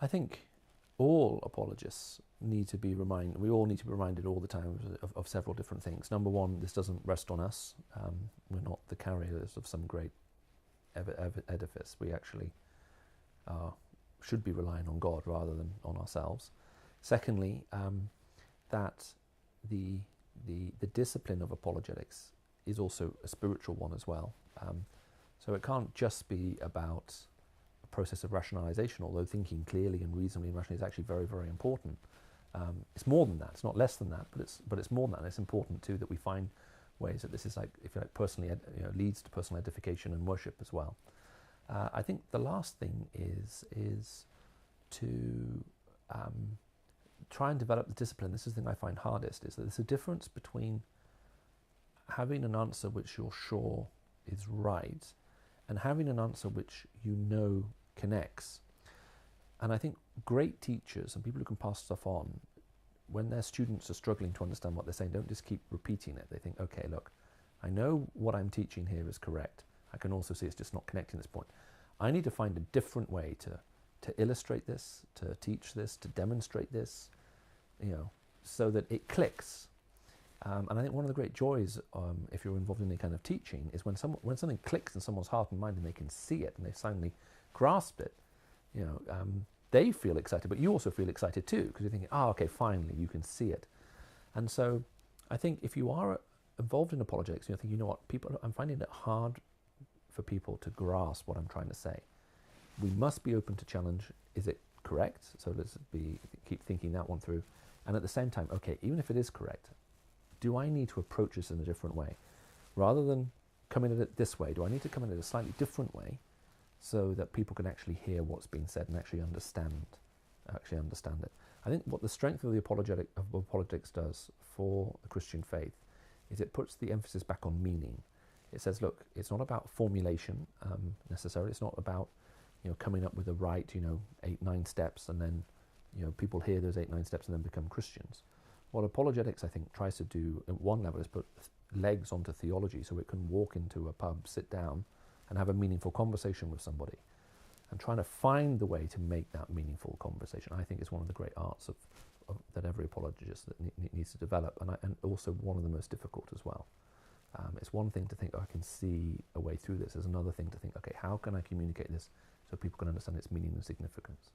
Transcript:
I think all apologists need to be reminded, we all need to be reminded all the time of several different things. Number one, this doesn't rest on us. We're not the carriers of some great edifice. We actually should be relying on God rather than on ourselves. Secondly, that the discipline of apologetics is also a spiritual one as well. So it can't just be about a process of rationalization, although thinking clearly and reasonably and rationally is actually very, very important. It's more than that. It's not less than that, but it's more than that. And it's important too that we find ways that this is, like, if you like, personally, leads to personal edification and worship as well. I think the last thing is to try and develop the discipline. This is the thing I find hardest, is that there's a difference between having an answer which you're sure is right and having an answer which you know connects. And I think great teachers and people who can pass stuff on, when their students are struggling to understand what they're saying, don't just keep repeating it. They think, okay, look, I know what I'm teaching here is correct. I can also see it's just not connecting this point. I need to find a different way to illustrate this, to teach this, to demonstrate this, so that it clicks. And I think one of the great joys, if you're involved in any kind of teaching, is when something clicks in someone's heart and mind and they can see it and they suddenly grasp it. They feel excited, but you also feel excited too, because you're thinking, okay, finally, you can see it. And so I think if you are involved in apologetics, you think, you know what, I'm finding it hard for people to grasp what I'm trying to say. We must be open to challenge. Is it correct? So let's keep thinking that one through. And at the same time, okay, even if it is correct, do I need to approach this in a different way? Rather than coming at it this way, do I need to come at it a slightly different way so that people can actually hear what's being said and actually understand it? I think what the strength of apologetics does for the Christian faith is it puts the emphasis back on meaning. It says, look, it's not about formulation necessarily. It's not about coming up with the right 8-9 steps and then people hear those 8-9 steps and then become Christians. What apologetics, I think, tries to do at one level is put legs onto theology, so it can walk into a pub, sit down, and have a meaningful conversation with somebody. And trying to find the way to make that meaningful conversation, I think, is one of the great arts that every apologist needs to develop, and also one of the most difficult as well. It's one thing to think, I can see a way through this. There's another thing to think, okay, how can I communicate this so people can understand its meaning and significance?